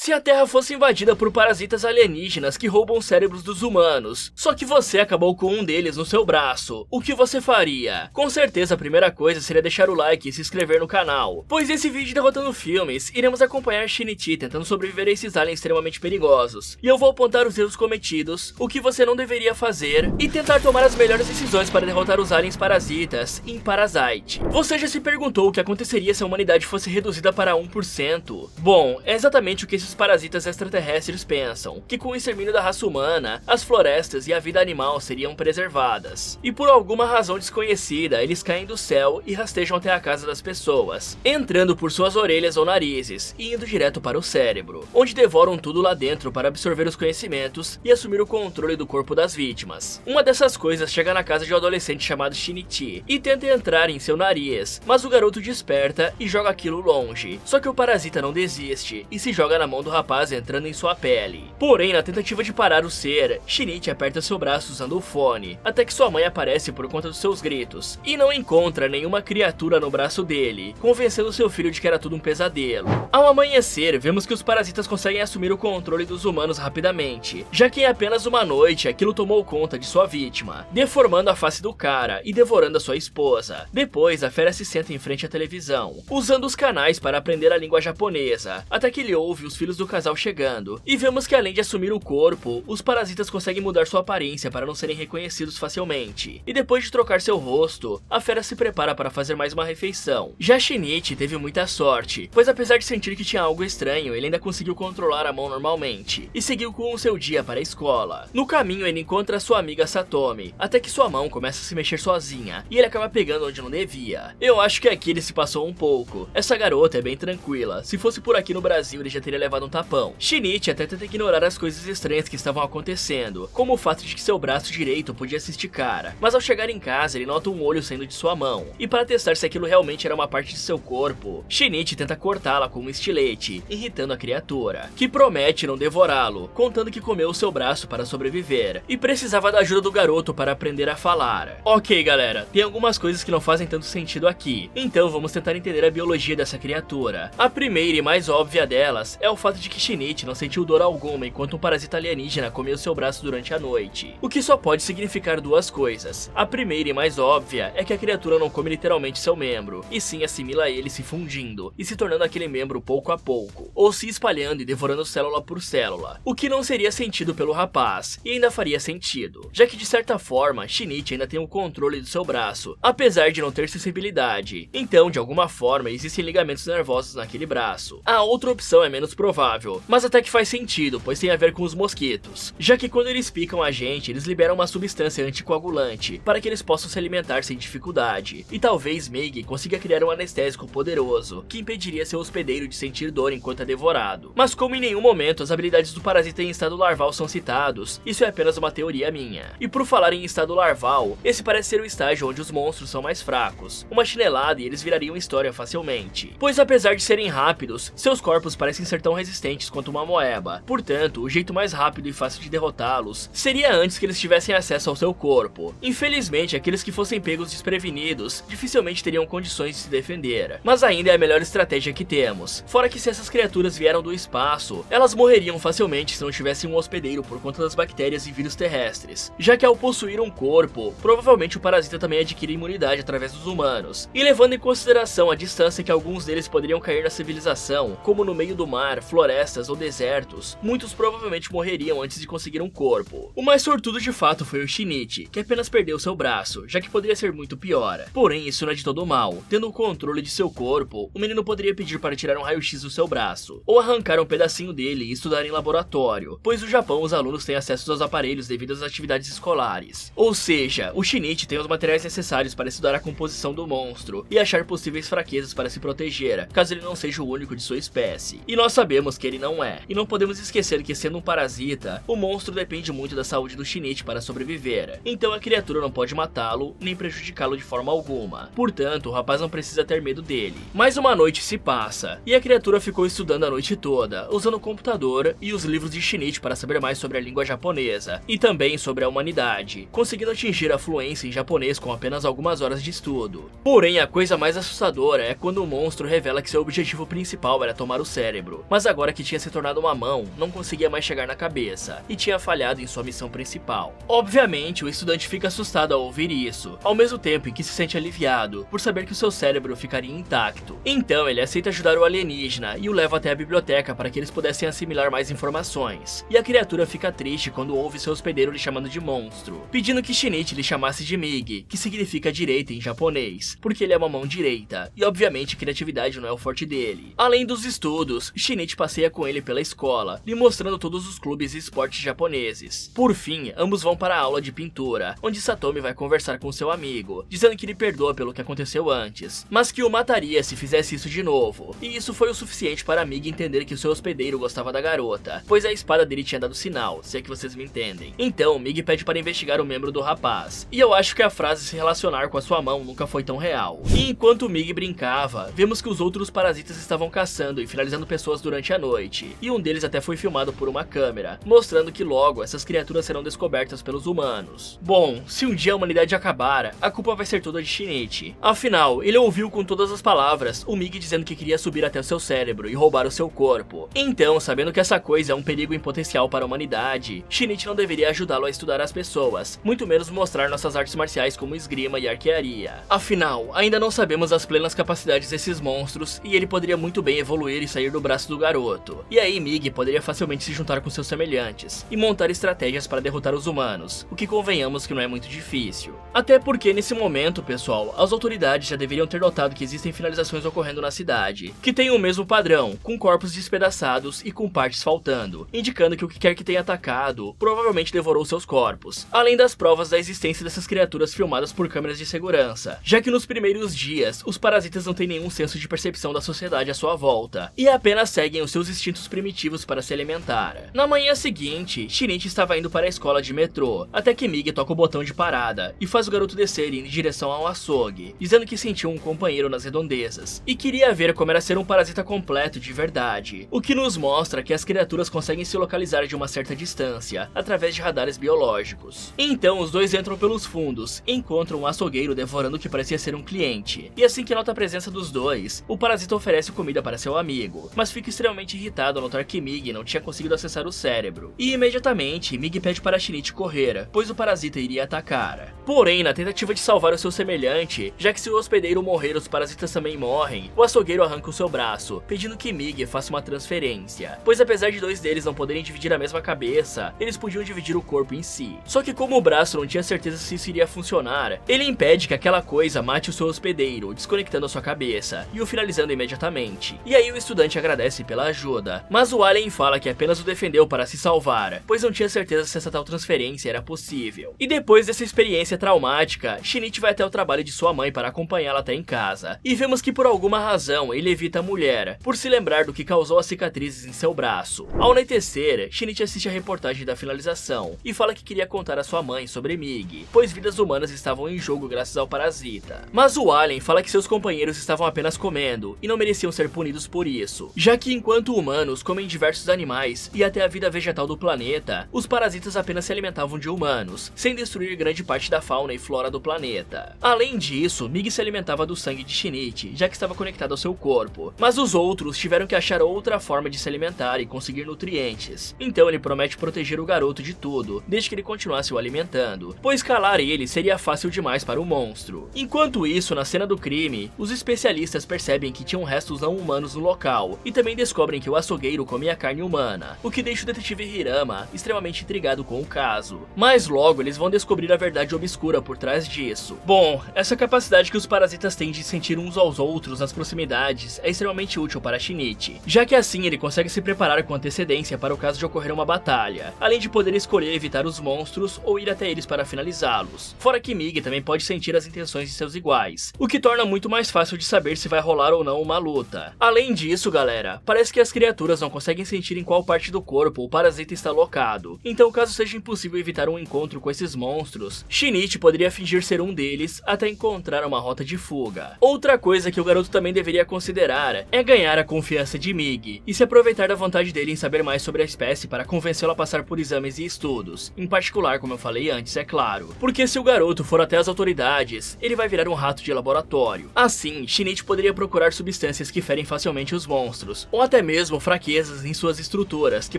Se a Terra fosse invadida por parasitas alienígenas que roubam os cérebros dos humanos, só que você acabou com um deles no seu braço, o que você faria? Com certeza a primeira coisa seria deixar o like e se inscrever no canal, pois nesse vídeo Derrotando Filmes, iremos acompanhar Shinichi tentando sobreviver a esses aliens extremamente perigosos, e eu vou apontar os erros cometidos, o que você não deveria fazer, e tentar tomar as melhores decisões para derrotar os aliens parasitas em Parasite. Você já se perguntou o que aconteceria se a humanidade fosse reduzida para 1%? Bom, é exatamente o que esses parasitas extraterrestres pensam, que com o extermínio da raça humana, as florestas e a vida animal seriam preservadas. E por alguma razão desconhecida, eles caem do céu e rastejam até a casa das pessoas, entrando por suas orelhas ou narizes e indo direto para o cérebro, onde devoram tudo lá dentro para absorver os conhecimentos e assumir o controle do corpo das vítimas. Uma dessas coisas chega na casa de um adolescente chamado Shinichi e tenta entrar em seu nariz, mas o garoto desperta e joga aquilo longe. Só que o parasita não desiste e se joga na mão do rapaz entrando em sua pele. Porém, na tentativa de parar o ser, Shinichi aperta seu braço usando o fone, até que sua mãe aparece por conta dos seus gritos, e não encontra nenhuma criatura no braço dele, convencendo seu filho de que era tudo um pesadelo. Ao amanhecer, vemos que os parasitas conseguem assumir o controle dos humanos rapidamente, já que em apenas uma noite aquilo tomou conta de sua vítima, deformando a face do cara e devorando a sua esposa. Depois, a fera se senta em frente à televisão, usando os canais para aprender a língua japonesa, até que ele ouve os filhos do casal chegando, e vemos que além de assumir o corpo, os parasitas conseguem mudar sua aparência para não serem reconhecidos facilmente. E depois de trocar seu rosto, a fera se prepara para fazer mais uma refeição. Já Shinichi teve muita sorte, pois apesar de sentir que tinha algo estranho, ele ainda conseguiu controlar a mão normalmente, e seguiu com o seu dia para a escola. No caminho ele encontra sua amiga Satomi, até que sua mão começa a se mexer sozinha, e ele acaba pegando onde não devia. Eu acho que aqui ele se passou um pouco. Essa garota é bem tranquila, se fosse por aqui no Brasil ele já teria levado um tapão. Shinichi até tenta ignorar as coisas estranhas que estavam acontecendo, como o fato de que seu braço direito podia se esticar, mas ao chegar em casa ele nota um olho saindo de sua mão, e para testar se aquilo realmente era uma parte de seu corpo, Shinichi tenta cortá-la com um estilete, irritando a criatura, que promete não devorá-lo, contando que comeu o seu braço para sobreviver, e precisava da ajuda do garoto para aprender a falar. Ok galera, tem algumas coisas que não fazem tanto sentido aqui, então vamos tentar entender a biologia dessa criatura. A primeira e mais óbvia delas é o fato de que Shinichi não sentiu dor alguma enquanto um parasita alienígena comeu seu braço durante a noite, o que só pode significar duas coisas. A primeira e mais óbvia é que a criatura não come literalmente seu membro, e sim assimila ele se fundindo, e se tornando aquele membro pouco a pouco, ou se espalhando e devorando célula por célula, o que não seria sentido pelo rapaz, e ainda faria sentido, já que de certa forma, Shinichi ainda tem o controle do seu braço, apesar de não ter sensibilidade, então de alguma forma existem ligamentos nervosos naquele braço. A outra opção é menos provável, mas até que faz sentido, pois tem a ver com os mosquitos, já que quando eles picam a gente, eles liberam uma substância anticoagulante, para que eles possam se alimentar sem dificuldade, e talvez Meg consiga criar um anestésico poderoso, que impediria seu hospedeiro de sentir dor enquanto é devorado. Mas como em nenhum momento as habilidades do parasita em estado larval são citados, isso é apenas uma teoria minha. E por falar em estado larval, esse parece ser o estágio onde os monstros são mais fracos, uma chinelada e eles virariam história facilmente, pois apesar de serem rápidos, seus corpos parecem ser tão resistentes quanto uma moeba. Portanto, o jeito mais rápido e fácil de derrotá-los seria antes que eles tivessem acesso ao seu corpo. Infelizmente, aqueles que fossem pegos desprevenidos dificilmente teriam condições de se defender, mas ainda é a melhor estratégia que temos. Fora que se essas criaturas vieram do espaço, elas morreriam facilmente se não tivessem um hospedeiro por conta das bactérias e vírus terrestres, já que ao possuir um corpo, provavelmente o parasita também adquire imunidade através dos humanos, e levando em consideração a distância que alguns deles poderiam cair na civilização, como no meio do mar, florestas ou desertos, muitos provavelmente morreriam antes de conseguir um corpo. O mais sortudo de fato foi o Shinichi, que apenas perdeu seu braço, já que poderia ser muito pior. Porém, isso não é de todo mal. Tendo o controle de seu corpo, o menino poderia pedir para tirar um raio-x do seu braço, ou arrancar um pedacinho dele e estudar em laboratório, pois no Japão os alunos têm acesso aos aparelhos devido às atividades escolares. Ou seja, o Shinichi tem os materiais necessários para estudar a composição do monstro e achar possíveis fraquezas para se proteger, caso ele não seja o único de sua espécie. E nós sabemos que ele não é, e não podemos esquecer que sendo um parasita, o monstro depende muito da saúde do Shinichi para sobreviver, então a criatura não pode matá-lo, nem prejudicá-lo de forma alguma. Portanto, o rapaz não precisa ter medo dele. Mais uma noite se passa, e a criatura ficou estudando a noite toda, usando o computador e os livros de Shinichi para saber mais sobre a língua japonesa, e também sobre a humanidade, conseguindo atingir a fluência em japonês com apenas algumas horas de estudo. Porém, a coisa mais assustadora é quando o monstro revela que seu objetivo principal era tomar o cérebro, mas agora que tinha se tornado uma mão, não conseguia mais chegar na cabeça, e tinha falhado em sua missão principal. Obviamente, o estudante fica assustado ao ouvir isso, ao mesmo tempo em que se sente aliviado, por saber que o seu cérebro ficaria intacto. Então ele aceita ajudar o alienígena e o leva até a biblioteca para que eles pudessem assimilar mais informações. E a criatura fica triste quando ouve seu hospedeiro lhe chamando de monstro, pedindo que Shinichi lhe chamasse de Mig, que significa direita em japonês, porque ele é uma mão direita, e obviamente criatividade não é o forte dele. Além dos estudos, Shinichi passeia com ele pela escola, lhe mostrando todos os clubes e esportes japoneses. Por fim, ambos vão para a aula de pintura, onde Satomi vai conversar com seu amigo, dizendo que lhe perdoa pelo que aconteceu antes, mas que o mataria se fizesse isso de novo. E isso foi o suficiente para Mig entender que o seu hospedeiro gostava da garota, pois a espada dele tinha dado sinal, se é que vocês me entendem. Então, Mig pede para investigar o membro do rapaz, e eu acho que a frase se relacionar com a sua mão nunca foi tão real. E enquanto Mig brincava, vemos que os outros parasitas estavam caçando e finalizando pessoas durante a noite, e um deles até foi filmado por uma câmera, mostrando que logo essas criaturas serão descobertas pelos humanos. Bom, se um dia a humanidade acabar, a culpa vai ser toda de Shinichi. Afinal, ele ouviu com todas as palavras o Mig dizendo que queria subir até o seu cérebro e roubar o seu corpo. Então, sabendo que essa coisa é um perigo em potencial para a humanidade, Shinichi não deveria ajudá-lo a estudar as pessoas, muito menos mostrar nossas artes marciais como esgrima e arquearia. Afinal, ainda não sabemos as plenas capacidades desses monstros e ele poderia muito bem evoluir e sair do braço do garoto. E aí Mig poderia facilmente se juntar com seus semelhantes e montar estratégias para derrotar os humanos, o que convenhamos que não é muito difícil. Até porque nesse momento, pessoal, as autoridades já deveriam ter notado que existem finalizações ocorrendo na cidade, que tem o mesmo padrão, com corpos despedaçados e com partes faltando, indicando que o que quer que tenha atacado provavelmente devorou seus corpos, além das provas da existência dessas criaturas filmadas por câmeras de segurança, já que nos primeiros dias, os parasitas não têm nenhum senso de percepção da sociedade à sua volta, e apenas seguem os seus instintos primitivos para se alimentar. Na manhã seguinte, Shinichi estava indo para a escola de metrô, até que Mig toca o botão de parada, e faz o garoto descer e ir em direção ao açougue, dizendo que sentiu um companheiro nas redondezas, e queria ver como era ser um parasita completo de verdade, o que nos mostra que as criaturas conseguem se localizar de uma certa distância, através de radares biológicos. Então os dois entram pelos fundos, e encontram um açougueiro devorando o que parecia ser um cliente, e assim que nota a presença dos dois, o parasita oferece comida para seu amigo, mas fica extremamente irritado ao notar que Mig não tinha conseguido acessar o cérebro, e imediatamente Mig pede para Shinichi correr, pois o parasita iria atacar. Porém, na tentativa de salvar o seu semelhante, já que se o hospedeiro morrer os parasitas também morrem, o açougueiro arranca o seu braço, pedindo que Mig faça uma transferência, pois apesar de dois deles não poderem dividir a mesma cabeça, eles podiam dividir o corpo em si. Só que como o braço não tinha certeza se isso iria funcionar, ele impede que aquela coisa mate o seu hospedeiro, desconectando a sua cabeça, e o finalizando imediatamente. E aí o estudante agradece pela ajuda, mas o alien fala que apenas o defendeu para se salvar, pois não tinha certeza se essa tal transferência era possível. E depois dessa experiência traumática, Shinichi vai até o trabalho de sua mãe para acompanhá-la até em casa, e vemos que por alguma razão ele evita a mulher, por se lembrar do que causou as cicatrizes em seu braço. Ao anoitecer, Shinichi assiste a reportagem da finalização, e fala que queria contar a sua mãe sobre Mig, pois vidas humanas estavam em jogo graças ao parasita. Mas o alien fala que seus companheiros estavam apenas comendo, e não mereciam ser punidos por isso, já que enquanto humanos comem diversos animais e até a vida vegetal do planeta, os parasitas apenas se alimentavam de humanos, sem destruir grande parte da fauna e flora do planeta. Além disso, Mig se alimentava do sangue de Shinichi, já que estava conectado ao seu corpo, mas os outros tiveram que achar outra forma de se alimentar e conseguir nutrientes. Então ele promete proteger o garoto de tudo, desde que ele continuasse o alimentando, pois calar ele seria fácil demais para o monstro. Enquanto isso, na cena do crime, os especialistas percebem que tinham restos não humanos no local, e também descobrem que o açougueiro comia carne humana, o que deixa o detetive Hirama extremamente intrigado com o caso. Mas logo eles vão descobrir a verdade obscura por trás disso. Bom, essa capacidade que os parasitas têm de sentir uns aos outros nas proximidades é extremamente útil para Shinichi, já que assim ele consegue se preparar com antecedência para o caso de ocorrer uma batalha, além de poder escolher evitar os monstros ou ir até eles para finalizá-los. Fora que Mig também pode sentir as intenções de seus iguais, o que torna muito mais fácil de saber se vai rolar ou não uma luta. Além disso, galera, parece que as criaturas não conseguem sentir em qual parte do corpo o parasita está locado, então caso seja impossível evitar um encontro com esses monstros, Shinichi poderia fingir ser um deles até encontrar uma rota de fuga. Outra coisa que o garoto também deveria considerar é ganhar a confiança de Mig e se aproveitar da vontade dele em saber mais sobre a espécie para convencê-lo a passar por exames e estudos, em particular, como eu falei antes, é claro, porque se o garoto for até as autoridades, ele vai virar um rato de laboratório. Assim, Shinichi poderia procurar substâncias que ferem facilmente os monstros, ou até até mesmo fraquezas em suas estruturas que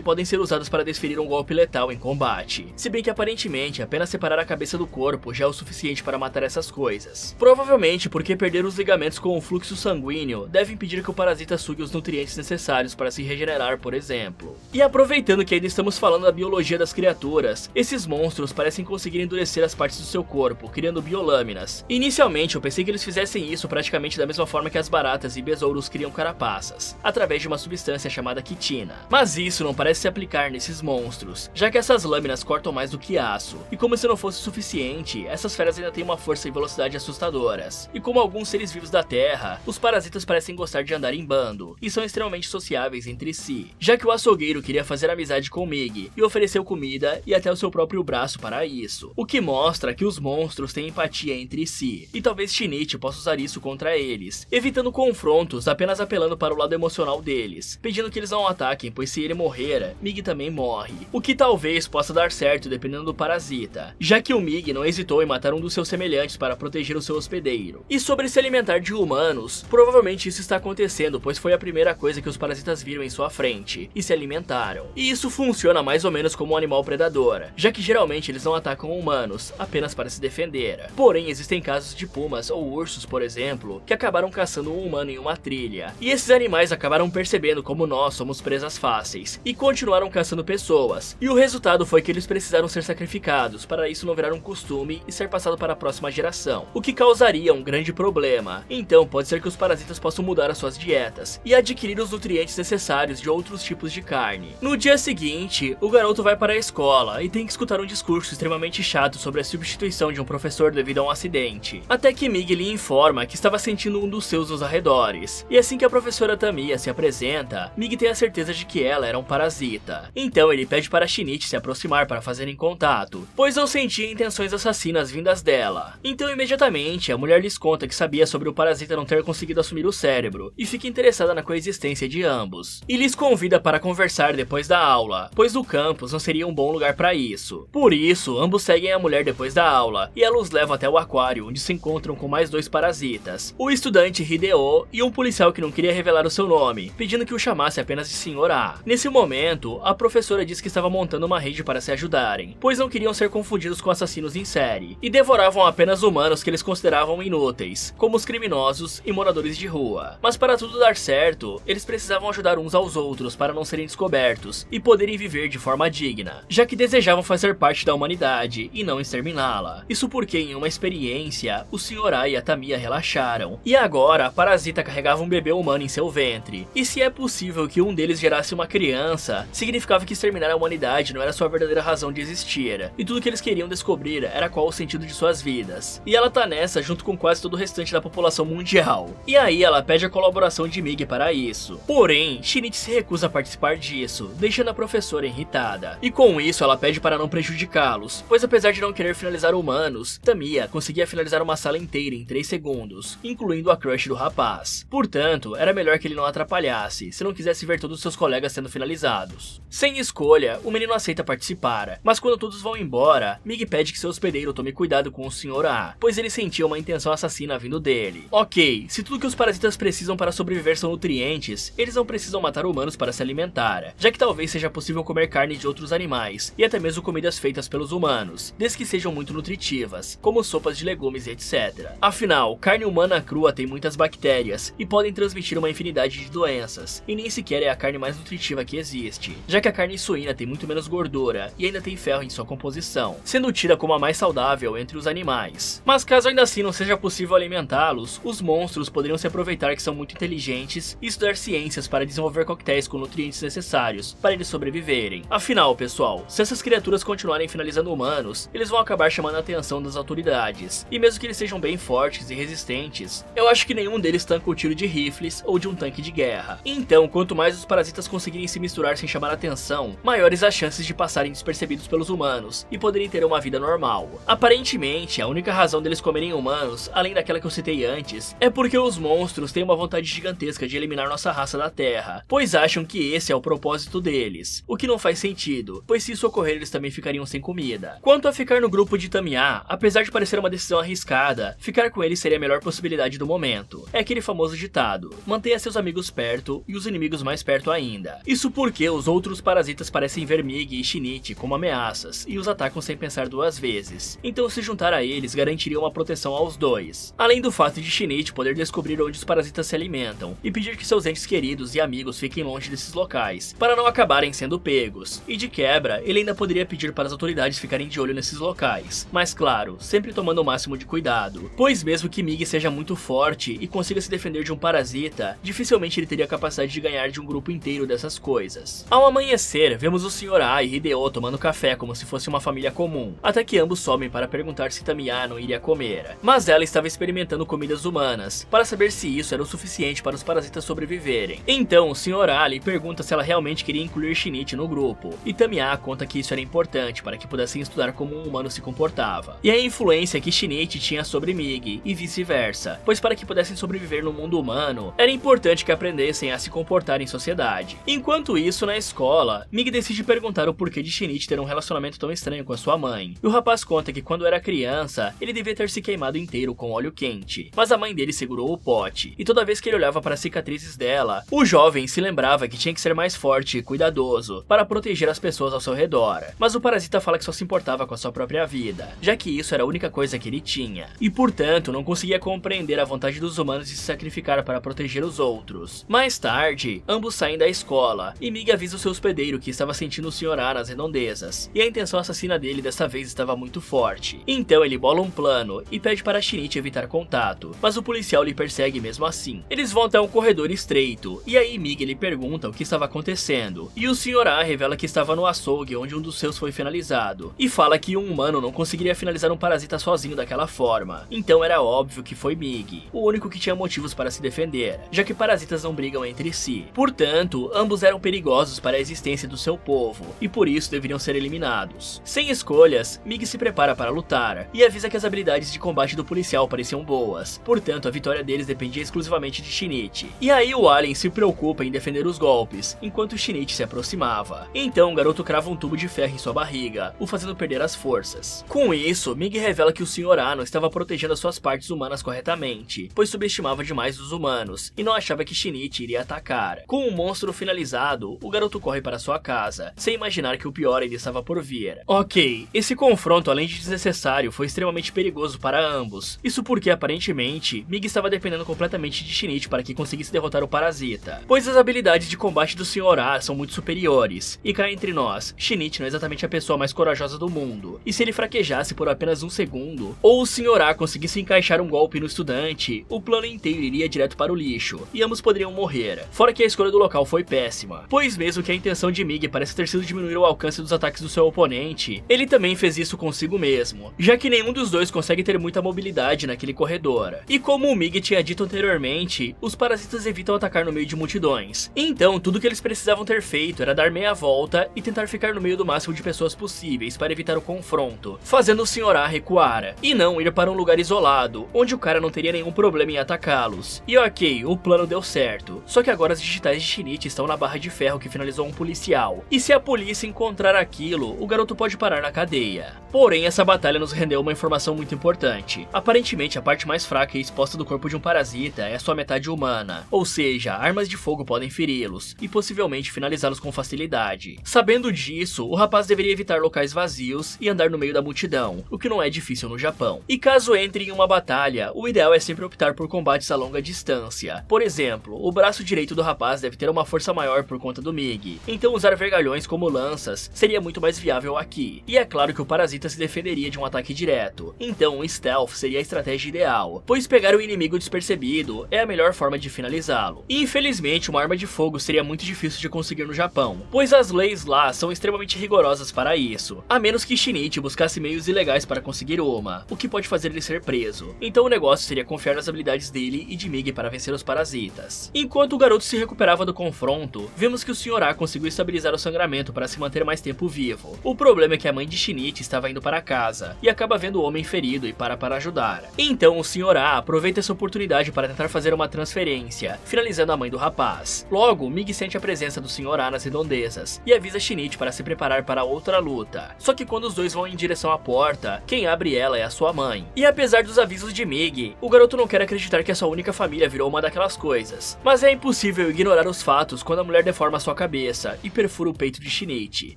podem ser usadas para desferir um golpe letal em combate, se bem que aparentemente apenas separar a cabeça do corpo já é o suficiente para matar essas coisas. Provavelmente porque perder os ligamentos com o fluxo sanguíneo deve impedir que o parasita sugue os nutrientes necessários para se regenerar, por exemplo. E aproveitando que ainda estamos falando da biologia das criaturas, esses monstros parecem conseguir endurecer as partes do seu corpo, criando biolâminas. Inicialmente eu pensei que eles fizessem isso praticamente da mesma forma que as baratas e besouros criam carapaças, através de uma substância chamada quitina. Mas isso não parece se aplicar nesses monstros, já que essas lâminas cortam mais do que aço, e como se não fosse suficiente, essas feras ainda têm uma força e velocidade assustadoras. E como alguns seres vivos da Terra, os parasitas parecem gostar de andar em bando, e são extremamente sociáveis entre si, já que o açougueiro queria fazer amizade com Mig e ofereceu comida e até o seu próprio braço para isso, o que mostra que os monstros têm empatia entre si, e talvez Shinichi possa usar isso contra eles, evitando confrontos apenas apelando para o lado emocional deles, pedindo que eles não ataquem, pois se ele morrer, Mig também morre, o que talvez possa dar certo dependendo do parasita, já que o Mig não hesitou em matar um dos seus semelhantes para proteger o seu hospedeiro. E sobre se alimentar de humanos, provavelmente isso está acontecendo, pois foi a primeira coisa que os parasitas viram em sua frente, e se alimentaram. E isso funciona mais ou menos como um animal predador, já que geralmente eles não atacam humanos, apenas para se defender. Porém, existem casos de pumas ou ursos, por exemplo, que acabaram caçando um humano em uma trilha, e esses animais acabaram percebendo como nós somos presas fáceis, e continuaram caçando pessoas, e o resultado foi que eles precisaram ser sacrificados, para isso não virar um costume e ser passado para a próxima geração, o que causaria um grande problema. Então pode ser que os parasitas possam mudar as suas dietas, e adquirir os nutrientes necessários de outros tipos de carne. No dia seguinte, o garoto vai para a escola, e tem que escutar um discurso extremamente chato sobre a substituição de um professor devido a um acidente, até que Mig lhe informa que estava sentindo um dos seus nos arredores, e assim que a professora Tamiya se apresenta, Mig tem a certeza de que ela era um parasita. Então ele pede para Shinichi se aproximar para fazerem contato, pois não sentia intenções assassinas vindas dela. Então imediatamente a mulher lhes conta que sabia sobre o parasita não ter conseguido assumir o cérebro, e fica interessada na coexistência de ambos, e lhes convida para conversar depois da aula, pois o campus não seria um bom lugar para isso. Por isso, ambos seguem a mulher depois da aula, e ela os leva até o aquário, onde se encontram com mais dois parasitas, o estudante Hideo e um policial que não queria revelar o seu nome, pedindo que o chamasse apenas de Sr. A. Nesse momento, a professora diz que estava montando uma rede para se ajudarem, pois não queriam ser confundidos com assassinos em série, e devoravam apenas humanos que eles consideravam inúteis, como os criminosos e moradores de rua. Mas para tudo dar certo, eles precisavam ajudar uns aos outros para não serem descobertos e poderem viver de forma digna, já que desejavam fazer parte da humanidade e não exterminá-la. Isso porque em uma experiência, o Sr. A e a Tamiya relaxaram, e agora a parasita carregava um bebê humano em seu ventre, e se é possível que um deles gerasse uma criança, significava que exterminar a humanidade não era sua verdadeira razão de existir, e tudo que eles queriam descobrir era qual o sentido de suas vidas. E ela tá nessa junto com quase todo o restante da população mundial. E aí ela pede a colaboração de Mig para isso. Porém, Shinichi se recusa a participar disso, deixando a professora irritada. E com isso ela pede para não prejudicá-los, pois apesar de não querer finalizar humanos, Tamiya conseguia finalizar uma sala inteira em 3 segundos, incluindo a crush do rapaz. Portanto, era melhor que ele não atrapalhasse, se não quisesse ver todos seus colegas sendo finalizados. Sem escolha, o menino aceita participar, mas quando todos vão embora, Mig pede que seu hospedeiro tome cuidado com o Sr. A, pois ele sentia uma intenção assassina vindo dele. Ok, se tudo que os parasitas precisam para sobreviver são nutrientes, eles não precisam matar humanos para se alimentar, já que talvez seja possível comer carne de outros animais, e até mesmo comidas feitas pelos humanos, desde que sejam muito nutritivas, como sopas de legumes e etc. Afinal, carne humana crua tem muitas bactérias, e podem transmitir uma infinidade de doenças, e nem sequer é a carne mais nutritiva que existe, já que a carne suína tem muito menos gordura, e ainda tem ferro em sua composição, sendo tida como a mais saudável entre os animais. Mas caso ainda assim não seja possível alimentá-los, os monstros poderiam se aproveitar que são muito inteligentes e estudar ciências para desenvolver coquetéis com nutrientes necessários para eles sobreviverem. Afinal, pessoal, se essas criaturas continuarem finalizando humanos, eles vão acabar chamando a atenção das autoridades, e mesmo que eles sejam bem fortes e resistentes, eu acho que nenhum deles tanca o tiro de rifles ou de um tanque de guerra. Então, quanto mais os parasitas conseguirem se misturar sem chamar a atenção, maiores as chances de passarem despercebidos pelos humanos e poderem ter uma vida normal. Aparentemente, a única razão deles comerem humanos, além daquela que eu citei antes, é porque os monstros têm uma vontade gigantesca de eliminar nossa raça da Terra, pois acham que esse é o propósito deles, o que não faz sentido, pois se isso ocorrer eles também ficariam sem comida. Quanto a ficar no grupo de Tamiya, apesar de parecer uma decisão arriscada, ficar com ele seria a melhor possibilidade do momento. É aquele famoso ditado: mantenha seus amigos perto e e os inimigos mais perto ainda. Isso porque os outros parasitas parecem ver Mig e Shinichi como ameaças e os atacam sem pensar duas vezes. Então se juntar a eles garantiria uma proteção aos dois. Além do fato de Shinichi poder descobrir onde os parasitas se alimentam e pedir que seus entes queridos e amigos fiquem longe desses locais, para não acabarem sendo pegos. E de quebra, ele ainda poderia pedir para as autoridades ficarem de olho nesses locais. Mas claro, sempre tomando o máximo de cuidado, pois mesmo que Mig seja muito forte e consiga se defender de um parasita, dificilmente ele teria a capacidade de ganhar de um grupo inteiro dessas coisas. Ao amanhecer, vemos o Sr. A e Hideo tomando café como se fosse uma família comum, até que ambos sobem para perguntar se Tamiya não iria comer. Mas ela estava experimentando comidas humanas, para saber se isso era o suficiente para os parasitas sobreviverem. Então o Sr. A lhe pergunta se ela realmente queria incluir Shinichi no grupo, e Tamiya conta que isso era importante para que pudessem estudar como um humano se comportava, e a influência que Shinichi tinha sobre Mig, e vice-versa, pois para que pudessem sobreviver no mundo humano, era importante que aprendessem a se comportar em sociedade. Enquanto isso, na escola, Mig decide perguntar o porquê de Shinichi ter um relacionamento tão estranho com a sua mãe, e o rapaz conta que quando era criança, ele devia ter se queimado inteiro com óleo quente, mas a mãe dele segurou o pote, e toda vez que ele olhava para as cicatrizes dela, o jovem se lembrava que tinha que ser mais forte e cuidadoso, para proteger as pessoas ao seu redor. Mas o parasita fala que só se importava com a sua própria vida, já que isso era a única coisa que ele tinha, e portanto não conseguia compreender a vontade dos humanos de se sacrificar para proteger os outros. Mais tarde, ambos saem da escola, e Mig avisa o seu hospedeiro que estava sentindo o Sr. A nas redondezas, e a intenção assassina dele dessa vez estava muito forte. Então ele bola um plano e pede para Shinichi evitar contato, mas o policial lhe persegue mesmo assim. Eles vão até um corredor estreito, e aí Mig lhe pergunta o que estava acontecendo, e o Sr. A revela que estava no açougue onde um dos seus foi finalizado, e fala que um humano não conseguiria finalizar um parasita sozinho daquela forma. Então era óbvio que foi Mig, o único que tinha motivos para se defender, já que parasitas não brigam entre si. Portanto, ambos eram perigosos para a existência do seu povo, e por isso deveriam ser eliminados. Sem escolhas, Mig se prepara para lutar, e avisa que as habilidades de combate do policial pareciam boas, portanto a vitória deles dependia exclusivamente de Shinichi. E aí o alien se preocupa em defender os golpes, enquanto Shinichi se aproximava. Então o garoto crava um tubo de ferro em sua barriga, o fazendo perder as forças. Com isso, Mig revela que o Sr. A não estava protegendo as suas partes humanas corretamente, pois subestimava demais os humanos, e não achava que Shinichi iria atacar. Com o monstro finalizado, o garoto corre para sua casa, sem imaginar que o pior ainda estava por vir. Ok, esse confronto, além de desnecessário, foi extremamente perigoso para ambos. Isso porque, aparentemente, Mig estava dependendo completamente de Shinichi para que conseguisse derrotar o parasita, pois as habilidades de combate do Sr. A são muito superiores, e cá entre nós, Shinichi não é exatamente a pessoa mais corajosa do mundo, e se ele fraquejasse por apenas um segundo, ou o Sr. A conseguisse encaixar um golpe no estudante, o plano inteiro iria direto para o lixo, e ambos poderiam morrer. Fora que a escolha do local foi péssima, pois mesmo que a intenção de Mig parece ter sido diminuir o alcance dos ataques do seu oponente, ele também fez isso consigo mesmo, já que nenhum dos dois consegue ter muita mobilidade naquele corredor. E como o Mig tinha dito anteriormente, os parasitas evitam atacar no meio de multidões, então tudo que eles precisavam ter feito era dar meia volta e tentar ficar no meio do máximo de pessoas possíveis para evitar o confronto, fazendo o Sr. A recuar, e não ir para um lugar isolado, onde o cara não teria nenhum problema em atacá-los. E ok, o plano deu certo, só que agora as digitais de Shinichi estão na barra de ferro que finalizou um policial, e se a polícia encontrar aquilo, o garoto pode parar na cadeia. Porém, essa batalha nos rendeu uma informação muito importante. Aparentemente, a parte mais fraca e exposta do corpo de um parasita é a sua metade humana, ou seja, armas de fogo podem feri-los, e possivelmente finalizá-los com facilidade. Sabendo disso, o rapaz deveria evitar locais vazios e andar no meio da multidão, o que não é difícil no Japão. E caso entre em uma batalha, o ideal é sempre optar por combates a longa distância. Por exemplo, o braço direito do rapaz deve ter uma força maior por conta do Mig, então usar vergalhões como lanças seria muito mais viável aqui. E é claro que o parasita se defenderia de um ataque direto, então o stealth seria a estratégia ideal, pois pegar o inimigo despercebido é a melhor forma de finalizá-lo. E infelizmente uma arma de fogo seria muito difícil de conseguir no Japão, pois as leis lá são extremamente rigorosas para isso, a menos que Shinichi buscasse meios ilegais para conseguir uma, o que pode fazer ele ser preso. Então o negócio seria confiar nas habilidades dele e de Mig para vencer os parasitas. Enquanto o garoto se recuperava do confronto, vemos que o Sr. A conseguiu estabilizar o sangramento para se manter mais tempo vivo. O problema é que a mãe de Shinichi estava indo para casa, e acaba vendo o homem ferido e para ajudar. Então o Sr. A aproveita essa oportunidade para tentar fazer uma transferência, finalizando a mãe do rapaz. Logo, Mig sente a presença do Sr. A nas redondezas, e avisa Shinichi para se preparar para outra luta. Só que quando os dois vão em direção à porta, quem abre ela é a sua mãe. E apesar dos avisos de Mig, o garoto não quer acreditar que a sua única família virou uma daquelas coisas. Mas é impossível impossível ignorar os fatos quando a mulher deforma sua cabeça e perfura o peito de Shinichi,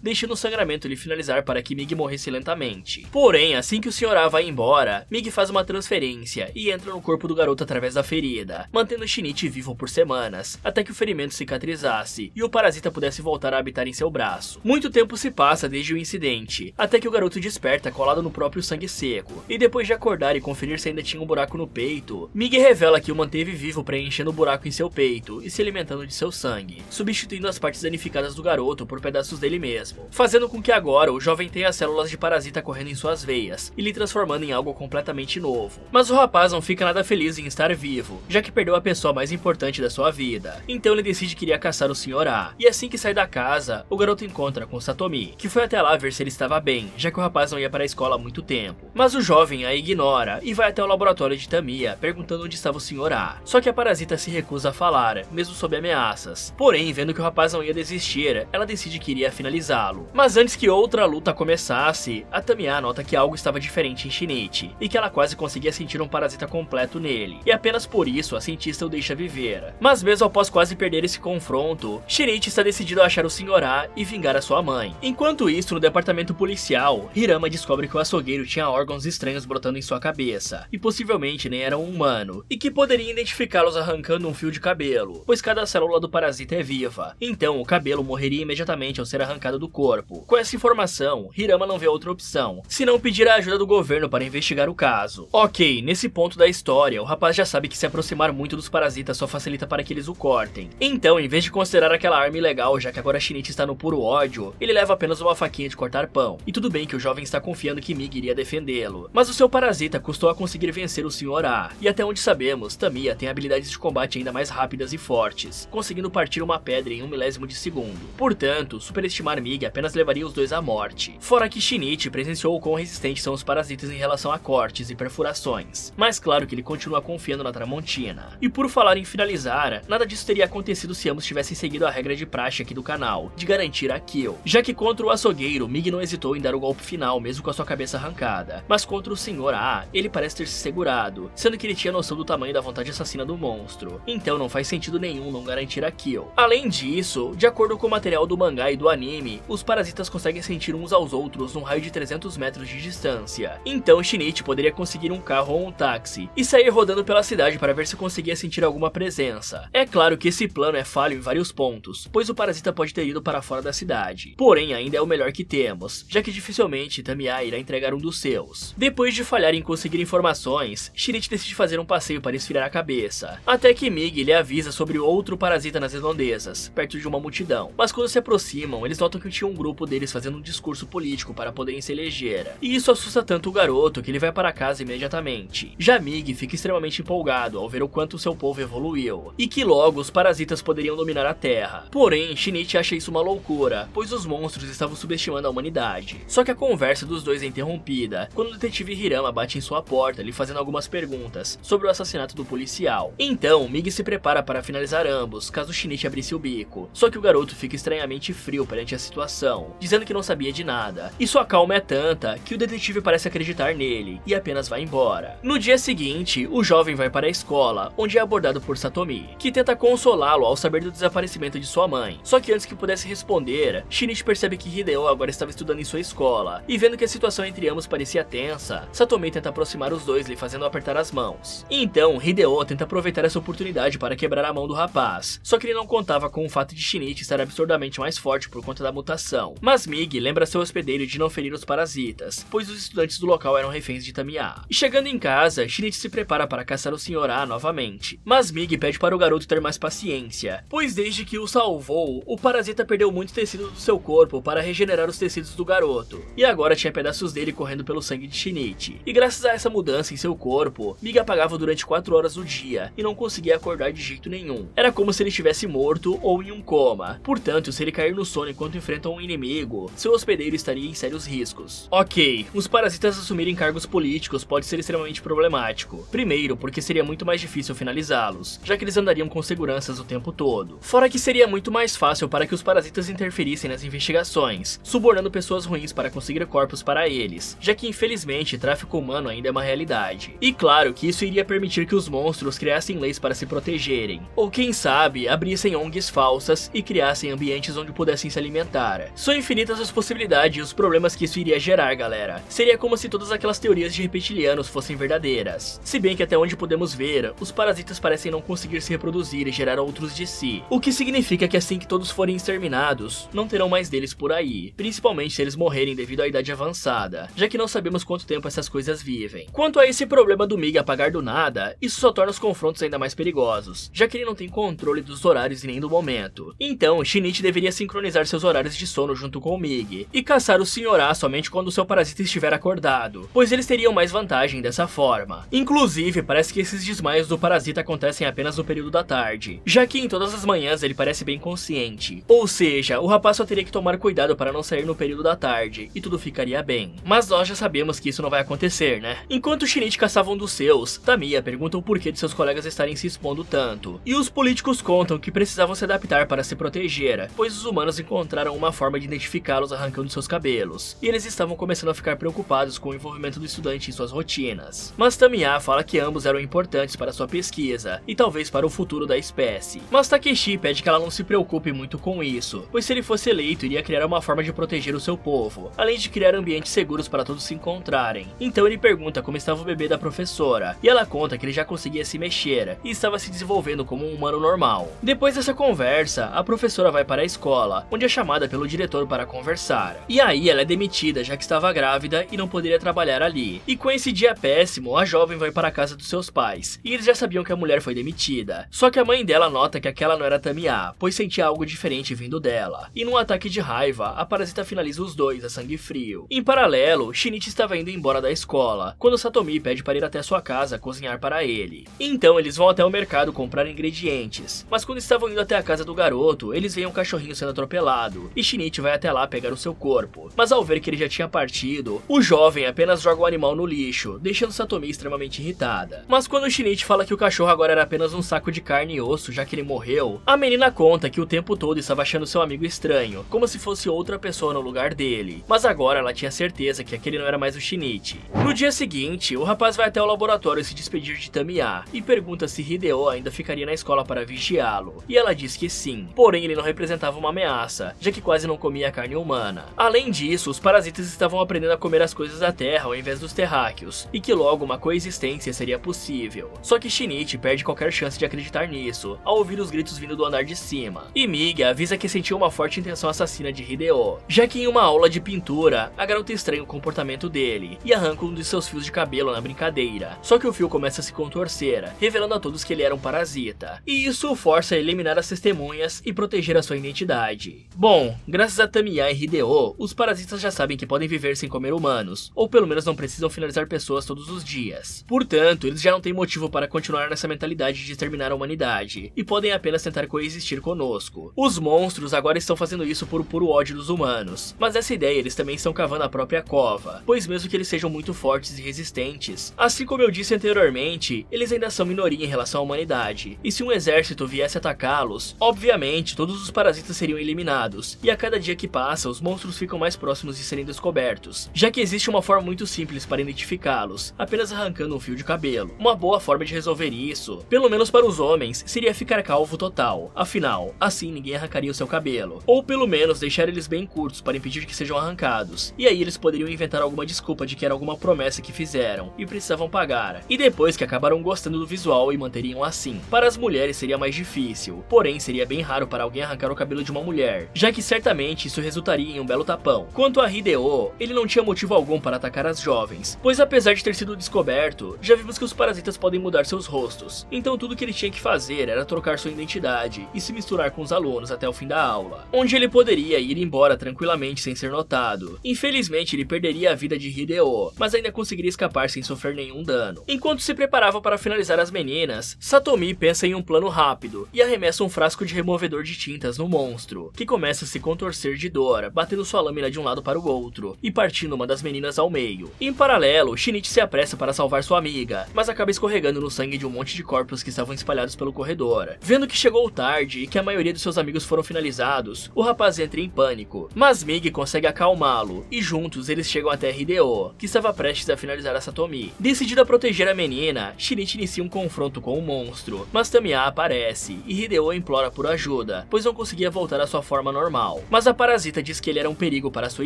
deixando o sangramento lhe finalizar para que Mig morresse lentamente. Porém, assim que o Sr. A vai embora, Mig faz uma transferência e entra no corpo do garoto através da ferida, mantendo Shinichi vivo por semanas, até que o ferimento cicatrizasse e o parasita pudesse voltar a habitar em seu braço. Muito tempo se passa desde o incidente, até que o garoto desperta colado no próprio sangue seco, e depois de acordar e conferir se ainda tinha um buraco no peito, Mig revela que o manteve vivo preenchendo o buraco em seu peito e se alimentando de seu sangue, substituindo as partes danificadas do garoto por pedaços dele mesmo, fazendo com que agora o jovem tenha células de parasita correndo em suas veias e lhe transformando em algo completamente novo. Mas o rapaz não fica nada feliz em estar vivo, já que perdeu a pessoa mais importante da sua vida, então ele decide que iria caçar o Sr. A, e assim que sai da casa, o garoto encontra com Satomi, que foi até lá ver se ele estava bem, já que o rapaz não ia para a escola há muito tempo. Mas o jovem a ignora e vai até o laboratório de Tamiya perguntando onde estava o Sr. A, só que a parasita se recusa a falar, mesmo sob ameaças. Porém, vendo que o rapaz não ia desistir, ela decide que iria finalizá-lo. Mas antes que outra luta começasse, a Tamiya nota que algo estava diferente em Shinichi, e que ela quase conseguia sentir um parasita completo nele, e apenas por isso a cientista o deixa viver. Mas mesmo após quase perder esse confronto, Shinichi está decidido a achar o Sr. A e vingar a sua mãe. Enquanto isso, no departamento policial, Hirama descobre que o açougueiro tinha órgãos estranhos brotando em sua cabeça, e possivelmente nem era um humano, e que poderia identificá-los arrancando um fio de cabelo, pois cada célula do parasita é viva, então o cabelo morreria imediatamente ao ser arrancado do corpo. Com essa informação, Hirama não vê outra opção, senão pedir a ajuda do governo para investigar o caso. Ok, nesse ponto da história, o rapaz já sabe que se aproximar muito dos parasitas só facilita para que eles o cortem. Então, em vez de considerar aquela arma ilegal, já que agora Shinichi está no puro ódio, ele leva apenas uma faquinha de cortar pão. E tudo bem que o jovem está confiando que Mig iria defendê-lo, mas o seu parasita custou a conseguir vencer o Sr. A, e até onde sabemos, Tamiya tem habilidades de combate ainda mais rápidas e fortes, conseguindo partir uma pedra em 1 milésimo de segundo. Portanto, superestimar Mig apenas levaria os dois à morte. Fora que Shinichi presenciou o quão resistentes são os parasitas em relação a cortes e perfurações, mas claro que ele continua confiando na Tramontina. E por falar em finalizar, nada disso teria acontecido se ambos tivessem seguido a regra de praxe aqui do canal, de garantir a kill, já que contra o açougueiro, Mig não hesitou em dar o golpe final mesmo com a sua cabeça arrancada, mas contra o Sr. A, ele parece ter se segurado, sendo que ele tinha noção do tamanho da vontade assassina do monstro, então não faz sentido nenhum não garantir a kill. Além disso, de acordo com o material do mangá e do anime, os parasitas conseguem sentir uns aos outros num raio de 300 metros de distância, então Shinichi poderia conseguir um carro ou um táxi e sair rodando pela cidade para ver se conseguia sentir alguma presença. É claro que esse plano é falho em vários pontos, pois o parasita pode ter ido para fora da cidade, porém ainda é o melhor que temos, já que dificilmente Tamiya irá entregar um dos seus. Depois de falhar em conseguir informações, Shinichi decide fazer um passeio para esfriar a cabeça, até que Mig lhe avisa sobre outro parasita nas redondezas, perto de uma multidão, mas quando se aproximam, eles notam que tinha um grupo deles fazendo um discurso político para poderem se eleger, e isso assusta tanto o garoto que ele vai para casa imediatamente. Já Mig fica extremamente empolgado ao ver o quanto seu povo evoluiu, e que logo os parasitas poderiam dominar a Terra. Porém, Shinichi acha isso uma loucura, pois os monstros estavam subestimando a humanidade. Só que a conversa dos dois é interrompida, quando o detetive Hirama bate em sua porta, lhe fazendo algumas perguntas sobre o assassinato do policial. Então, Mig se prepara para finalizar ambos, caso Shinichi abrisse o bico. Só que o garoto fica estranhamente frio perante a situação, dizendo que não sabia de nada. E sua calma é tanta que o detetive parece acreditar nele, e apenas vai embora. No dia seguinte, o jovem vai para a escola, onde é abordado por Satomi, que tenta consolá-lo ao saber do desaparecimento de sua mãe. Só que antes que pudesse responder, Shinichi percebe que Hideo agora estava estudando em sua escola, e vendo que a situação entre ambos parecia tensa, Satomi tenta aproximar os dois, lhe fazendo apertar as mãos. Então, Hideo tenta aproveitar essa oportunidade para quebrar a mão do rapaz, só que ele não contava com o fato de Shinichi estar absurdamente mais forte por conta da mutação. Mas Mig lembra seu hospedeiro de não ferir os parasitas, pois os estudantes do local eram reféns de Tamiya. E chegando em casa, Shinichi se prepara para caçar o Sr. A novamente, mas Mig pede para o garoto ter mais paciência, pois desde que o salvou, o parasita perdeu muito tecido do seu corpo para regenerar os tecidos do garoto, e agora tinha pedaços dele correndo pelo sangue de Shinichi. E graças a essa mudança em seu corpo, Mig apagava durante 4 horas do dia e não conseguia acordar de jeito nenhum. Era como se ele estivesse morto ou em um coma, portanto, se ele cair no sono enquanto enfrenta um inimigo, seu hospedeiro estaria em sérios riscos. Ok, os parasitas assumirem cargos políticos pode ser extremamente problemático. Primeiro, porque seria muito mais difícil finalizá-los, já que eles andariam com seguranças o tempo todo. Fora que seria muito mais fácil para que os parasitas interferissem nas investigações, subornando pessoas ruins para conseguir corpos para eles, já que infelizmente tráfico humano ainda é uma realidade. E claro que isso iria permitir que os monstros criassem leis para se protegerem, ou Ou quem sabe, abrissem ONGs falsas e criassem ambientes onde pudessem se alimentar. São infinitas as possibilidades e os problemas que isso iria gerar, galera. Seria como se todas aquelas teorias de reptilianos fossem verdadeiras. Se bem que até onde podemos ver, os parasitas parecem não conseguir se reproduzir e gerar outros de si. O que significa que assim que todos forem exterminados, não terão mais deles por aí. Principalmente se eles morrerem devido à idade avançada, já que não sabemos quanto tempo essas coisas vivem. Quanto a esse problema do Mig apagar do nada, isso só torna os confrontos ainda mais perigosos, já que ele não tem controle dos horários e nem do momento. Então, Shinichi deveria sincronizar seus horários de sono junto com o Mig, e caçar o Senhorá somente quando seu parasita estiver acordado, pois eles teriam mais vantagem dessa forma. Inclusive, parece que esses desmaios do parasita acontecem apenas no período da tarde, já que em todas as manhãs ele parece bem consciente. Ou seja, o rapaz só teria que tomar cuidado para não sair no período da tarde, e tudo ficaria bem. Mas nós já sabemos que isso não vai acontecer, né? Enquanto Shinichi caçava um dos seus, Tamiya pergunta o porquê de seus colegas estarem se expondo tanto, e os políticos contam que precisavam se adaptar para se proteger, pois os humanos encontraram uma forma de identificá-los arrancando seus cabelos, e eles estavam começando a ficar preocupados com o envolvimento do estudante em suas rotinas. Mas Tamiya fala que ambos eram importantes para sua pesquisa, e talvez para o futuro da espécie. Mas Takeshi pede que ela não se preocupe muito com isso, pois se ele fosse eleito iria criar uma forma de proteger o seu povo, além de criar ambientes seguros para todos se encontrarem. Então ele pergunta como estava o bebê da professora, e ela conta que ele já conseguia se mexer, e estava se desenvolvendo como um humano normal. Depois dessa conversa, a professora vai para a escola, onde é chamada pelo diretor para conversar. E aí ela é demitida, já que estava grávida e não poderia trabalhar ali. E com esse dia péssimo, a jovem vai para a casa dos seus pais, e eles já sabiam que a mulher foi demitida. Só que a mãe dela nota que aquela não era Tamiya, pois sentia algo diferente vindo dela. E num ataque de raiva, a parasita finaliza os dois a sangue frio. Em paralelo, Shinichi estava indo embora da escola, quando Satomi pede para ir até sua casa cozinhar para ele. Então eles vão até o mercado comprar ingredientes, mas quando estavam indo até a casa do garoto, eles veem um cachorrinho sendo atropelado, e Shinichi vai até lá pegar o seu corpo. Mas ao ver que ele já tinha partido, o jovem apenas joga o animal no lixo, deixando Satomi extremamente irritada. Mas quando Shinichi fala que o cachorro agora era apenas um saco de carne e osso, já que ele morreu, a menina conta que o tempo todo estava achando seu amigo estranho, como se fosse outra pessoa no lugar dele. Mas agora ela tinha certeza que aquele não era mais o Shinichi. No dia seguinte, o rapaz vai até o laboratório se despedir de Tamiya e pergunta se Hideo ainda ficaria na escola para vigiá-lo. E ela diz que sim, porém ele não representava uma ameaça, já que quase não comia carne humana. Além disso, os parasitas estavam aprendendo a comer as coisas da terra ao invés dos terráqueos, e que logo uma coexistência seria possível. Só que Shinichi perde qualquer chance de acreditar nisso, ao ouvir os gritos vindo do andar de cima. E Mig avisa que sentiu uma forte intenção assassina de Hideo, já que em uma aula de pintura, a garota estranha o comportamento dele, e arranca um dos seus fios de cabelo na brincadeira. Só que o fio começa a se contorcer, revelando a todos que ele era um parasita, e isso o força a eliminar as testemunhas e proteger a sua identidade. Bom, graças a Tamiya e Hideo, os parasitas já sabem que podem viver sem comer humanos, ou pelo menos não precisam finalizar pessoas todos os dias. Portanto, eles já não têm motivo para continuar nessa mentalidade de exterminar a humanidade, e podem apenas tentar coexistir conosco. Os monstros agora estão fazendo isso por puro ódio dos humanos, mas essa ideia eles também estão cavando a própria cova, pois mesmo que eles sejam muito fortes e resistentes, assim como eu disse anteriormente, eles ainda são minoria em relação à humanidade, e se um exército viesse atacá-los, obviamente todos os parasitas seriam eliminados, e a cada dia que passa, os monstros ficam mais próximos de serem descobertos, já que existe uma forma muito simples para identificá-los, apenas arrancando um fio de cabelo. Uma boa forma de resolver isso, pelo menos para os homens, seria ficar calvo total, afinal, assim ninguém arrancaria o seu cabelo, ou pelo menos deixar eles bem curtos para impedir que sejam arrancados, e aí eles poderiam inventar alguma desculpa de que era alguma promessa que fizeram, e precisavam pagar, e depois que acabaram gostando do visual e manteriam assim. Para as mulheres seria mais difícil, porém seria bem raro para alguém arrancar o cabelo de uma mulher, já que certamente isso resultaria em um belo tapão. Quanto a Hideo, ele não tinha motivo algum para atacar as jovens, pois apesar de ter sido descoberto, já vimos que os parasitas podem mudar seus rostos, então tudo que ele tinha que fazer era trocar sua identidade e se misturar com os alunos até o fim da aula, onde ele poderia ir embora tranquilamente sem ser notado. Infelizmente ele perderia a vida de Hideo, mas ainda conseguiria escapar sem sofrer nenhum dano. Enquanto se preparava para finalizar as meninas, Satomi pensa em um plano rápido e arremessa um frasco de removedor de tintas no monstro, que começa a se contorcer de dor, batendo sua lâmina de um lado para o outro e partindo uma das meninas ao meio. Em paralelo, Shinichi se apressa para salvar sua amiga, mas acaba escorregando no sangue de um monte de corpos que estavam espalhados pelo corredor. Vendo que chegou tarde e que a maioria dos seus amigos foram finalizados, o rapaz entra em pânico, mas Mig consegue acalmá-lo e juntos eles chegam até Hideo, que estava prestes a finalizar a Satomi. Decidido a proteger a menina, Shinichi inicia um confronto com o monstro, mas Tamiya manhã aparece e Hideo implora por ajuda, pois não conseguia voltar à sua forma normal. Mas a parasita diz que ele era um perigo para sua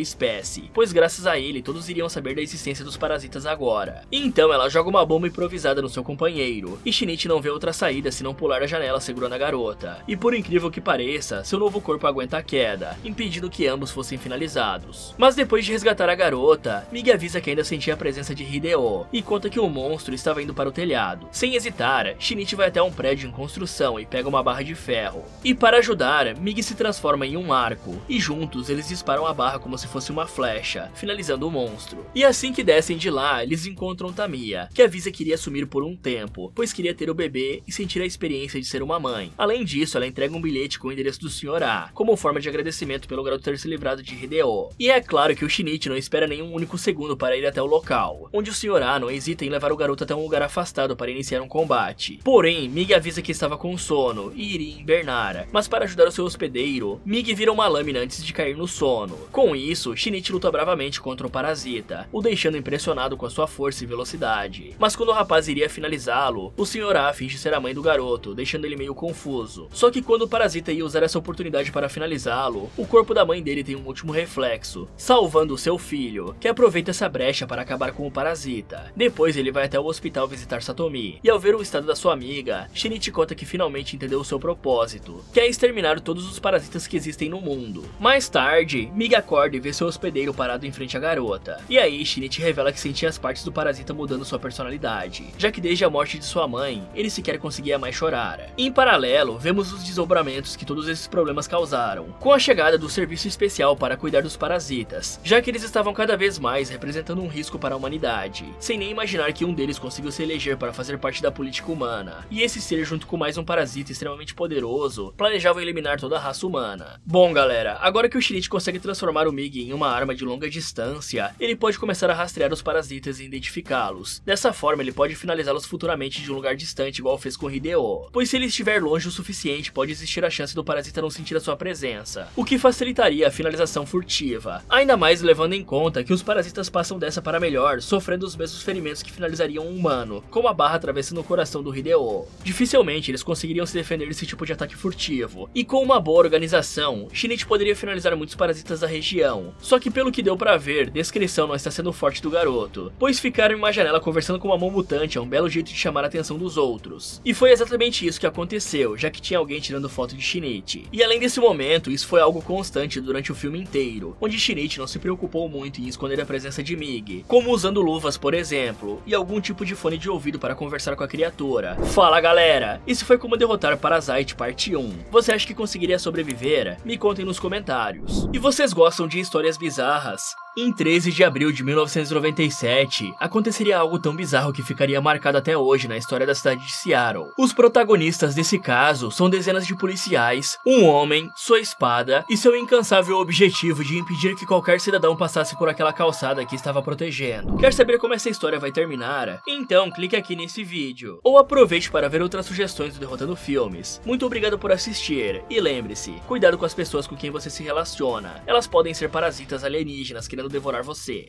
espécie, pois graças a ele todos iriam saber da existência dos parasitas agora. Então ela joga uma bomba improvisada no seu companheiro, e Shinichi não vê outra saída senão pular a janela segurando a garota. E por incrível que pareça, seu novo corpo aguenta a queda, impedindo que ambos fossem finalizados. Mas depois de resgatar a garota, Migi avisa que ainda sentia a presença de Hideo, e conta que o monstro estava indo para o telhado. Sem hesitar, Shinichi vai até um prédio em construção e pega uma barra de ferro. E para ajudar, Migi se transforma em um arco, e juntos eles disparam a barra como se fosse uma flecha, finalizando o monstro. E assim que descem de lá, eles encontram Tamiya, que avisa que iria sumir por um tempo, pois queria ter o bebê e sentir a experiência de ser uma mãe. Além disso, ela entrega um bilhete com o endereço do Sr. A, como forma de agradecimento pelo garoto ter se livrado de Hideo. E é claro que o Shinichi não espera nenhum único segundo para ir até o local, onde o Sr. A não hesita em levar o garoto até um lugar afastado para iniciar um combate. Porém, Migi avisa que estava com sono e iria invernar, mas para ajudar o seu hospedeiro, Migi vira uma lâmina antes de cair no sono. Com isso, Shinichi luta bravamente contra o parasita, o deixando impressionado com a sua força e velocidade. Mas quando o rapaz iria finalizá-lo, o Sr. A finge ser a mãe do garoto, deixando ele meio confuso. Só que quando o parasita ia usar essa oportunidade para finalizá-lo, o corpo da mãe dele tem um último reflexo, salvando o seu filho, que aproveita essa brecha para acabar com o parasita. Depois ele vai até o hospital visitar Satomi, e ao ver o estado da sua amiga, Shinichi conta que finalmente entendeu o seu propósito, que é exterminar todos os parasitas que existem no mundo. Mais tarde, Migi acorda e vê seu hospedeiro parado em frente à garota. E aí, Shinichi revela que sentia as partes do parasita mudando sua personalidade, já que desde a morte de sua mãe, ele sequer conseguia mais chorar. Em paralelo, vemos os desdobramentos que todos esses problemas causaram, com a chegada do serviço especial para cuidar dos parasitas, já que eles estavam cada vez mais representando um risco para a humanidade, sem nem imaginar que um deles conseguiu se eleger para fazer parte da política humana, e esse ser junto com mais um parasita extremamente poderoso, planejavam eliminar toda a raça humana. Bom galera, agora que o Shinichi consegue transformar o Migi em uma arma de longa distância, ele pode começar a rastrear os parasitas e identificá-los. Dessa forma ele pode finalizá-los futuramente de um lugar distante igual fez com Hideo, pois se ele estiver longe o suficiente pode existir a chance do parasita não sentir a sua presença, o que facilitaria a finalização furtiva, ainda mais levando em conta que os parasitas passam dessa para melhor, sofrendo os mesmos ferimentos que finalizariam um humano, como a barra atravessando o coração do Hideo. Dificilmente eles conseguiriam se defender desse tipo de ataque furtivo, e com uma boa organização, Shinichi poderia finalizar muitos parasitas da região, só que pelo que deu pra ver, descrição não está sendo forte do garoto, pois ficar em uma janela conversando com uma mão mutante é um belo jeito de chamar a atenção dos outros. E foi exatamente isso que aconteceu, já que tinha alguém tirando foto de Shinichi. E além desse momento, isso foi algo constante durante o filme inteiro, onde Shinichi não se preocupou muito em esconder a presença de Migi, como usando luvas, por exemplo, e algum tipo de fone de ouvido para conversar com a criatura. Fala galera, esse foi como derrotar Parasite parte 1. Você acha que conseguiria sobreviver? Me contem nos comentários. E vocês gostam de histórias bizarras? Em 13 de abril de 1997, aconteceria algo tão bizarro que ficaria marcado até hoje na história da cidade de Seattle. Os protagonistas desse caso são dezenas de policiais, um homem, sua espada e seu incansável objetivo de impedir que qualquer cidadão passasse por aquela calçada que estava protegendo. Quer saber como essa história vai terminar? Então clique aqui nesse vídeo, ou aproveite para ver outras sugestões do Derrotando Filmes. Muito obrigado por assistir, e lembre-se, cuidado com as pessoas com quem você se relaciona, elas podem ser parasitas alienígenas querendo devorar você.